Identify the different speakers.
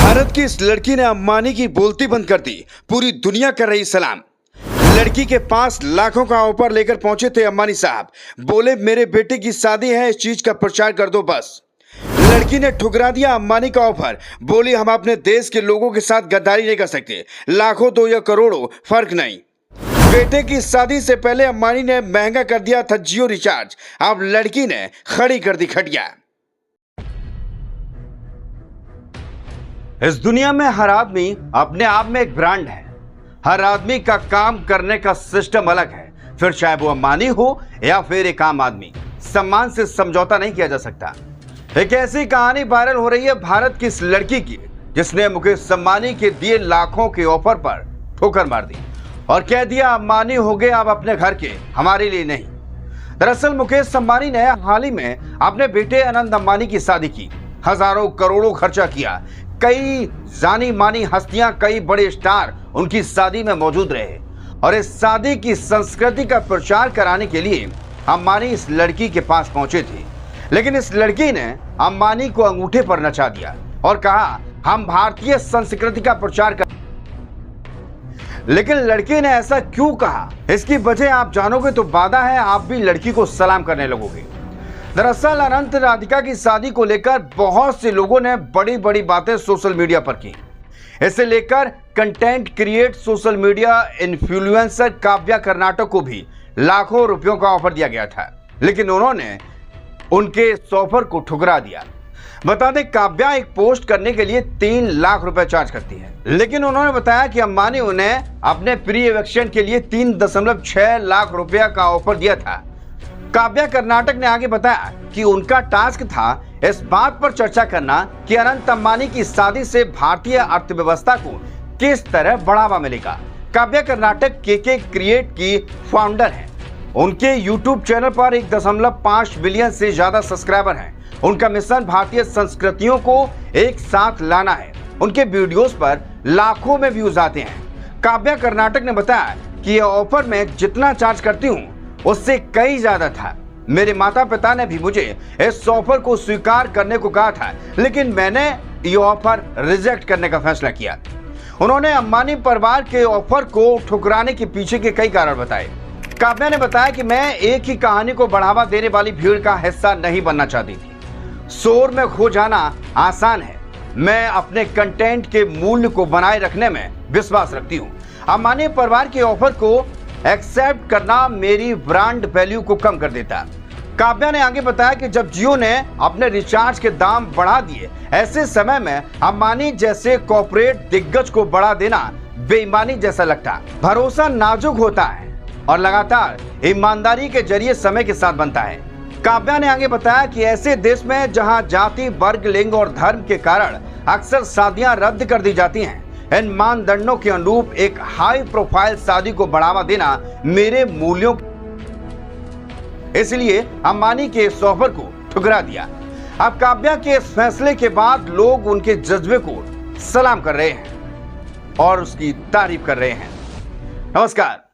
Speaker 1: भारत की इस लड़की ने अंबानी की बोलती बंद कर दी। पूरी दुनिया कर रही सलाम। लड़की के पास लाखों का ऑफर लेकर पहुंचे थे अंबानी साहब। बोले मेरे बेटे की शादी है, इस चीज का प्रचार कर दो बस। लड़की ने ठुकरा दिया अंबानी का ऑफर। बोली हम अपने देश के लोगों के साथ गद्दारी नहीं कर सकते, लाखों दो या करोड़ों फर्क नहीं। बेटे की शादी से पहले अंबानी ने महंगा कर दिया था जियो रिचार्ज। अब लड़की ने खड़ी कर दी खटिया। इस दुनिया में हर आदमी अपने आप में एक ब्रांड है। हर आदमी का काम करने का सिस्टम अलग है। फिर चाहे वो अंबानी हो या फिर एक आम आदमी, सम्मान से समझौता नहीं किया जा सकता। एक ऐसी कहानी वायरल हो रही है भारत की इस लड़की की, जिसने मुकेश अंबानी के दिए लाखों के ऑफर पर ठोकर मार दी और कह दिया अंबानी हो गए अब अपने घर के, हमारे लिए नहीं। दरअसल मुकेश अंबानी ने हाल ही में अपने बेटे अनंत अंबानी की शादी की। हजारों करोड़ों खर्चा किया। कई जानी मानी हस्तियां, कई बड़े स्टार उनकी शादी में मौजूद रहे और इस शादी की संस्कृति का प्रचार कराने के लिए अंबानी इस लड़की के पास पहुंचे थे। लेकिन इस लड़की ने अंबानी को अंगूठे पर नचा दिया और कहा हम भारतीय संस्कृति का प्रचार कर। लेकिन लड़की ने ऐसा क्यों कहा, इसकी वजह आप जानोगे तो वादा है आप भी लड़की को सलाम करने लगोगे। दरअसल अनंत राधिका की शादी को लेकर बहुत से लोगों ने बड़ी बड़ी बातें सोशल मीडिया पर की। इसे लेकर content create social media influencer Kavya Karnataka को भी लाखों रुपयों का ऑफर दिया गया था, लेकिन उन्होंने उनके इस ऑफर को ठुकरा दिया। बता दें काव्या एक पोस्ट करने के लिए 3 लाख रुपए चार्ज करती है, लेकिन उन्होंने बताया कि अंबानी उन्हें अपने प्री इवेक्शन के लिए 3.6 लाख रुपया का ऑफर दिया था। काव्या कर्नाटक ने आगे बताया कि उनका टास्क था इस बात पर चर्चा करना कि अनंत अंबानी की शादी से भारतीय अर्थव्यवस्था को किस तरह बढ़ावा मिलेगा। काव्या कर्नाटक के क्रिएट की फाउंडर हैं। उनके यूट्यूब चैनल पर 1.5 बिलियन से ज्यादा सब्सक्राइबर हैं। उनका मिशन भारतीय संस्कृतियों को एक साथ लाना है। उनके वीडियोस पर लाखों में व्यूज आते हैं। काव्या कर्नाटक ने बताया कि यह ऑफर मैं जितना चार्ज करती हूँ उससे कई ज्यादा था। मेरे माता पिता ने भी मुझे इस ऑफर को स्वीकार करने को कहा था, लेकिन मैंने ये ऑफर रिजेक्ट करने का फैसला किया। उन्होंने अंबानी परिवार के ऑफर को ठुकराने के पीछे के कई कारण बताए। काव्या ने बताया कि मैं एक ही कहानी को बढ़ावा देने वाली भीड़ का हिस्सा नहीं बनना चाहती थी। शोर में खो जाना आसान है। मैं अपने कंटेंट के मूल्य को बनाए रखने में विश्वास रखती हूँ। अंबानी परिवार के ऑफर को एक्सेप्ट करना मेरी ब्रांड वैल्यू को कम कर देता। काव्या ने आगे बताया कि जब जियो ने अपने रिचार्ज के दाम बढ़ा दिए, ऐसे समय में अंबानी जैसे कॉर्पोरेट दिग्गज को बढ़ा देना बेईमानी जैसा लगता। भरोसा नाजुक होता है और लगातार ईमानदारी के जरिए समय के साथ बनता है। काव्या ने आगे बताया कि ऐसे देश में जहां जाति, वर्ग, लिंग और धर्म के कारण अक्सर शादियां रद्द कर दी जाती हैं, इन मानदंडों के अनुरूप एक हाई प्रोफाइल शादी को बढ़ावा देना मेरे मूल्यों, इसलिए अंबानी के इस ऑफर को ठुकरा दिया। अब काव्या के इस फैसले के बाद लोग उनके जज्बे को सलाम कर रहे हैं और उसकी तारीफ कर रहे हैं। नमस्कार।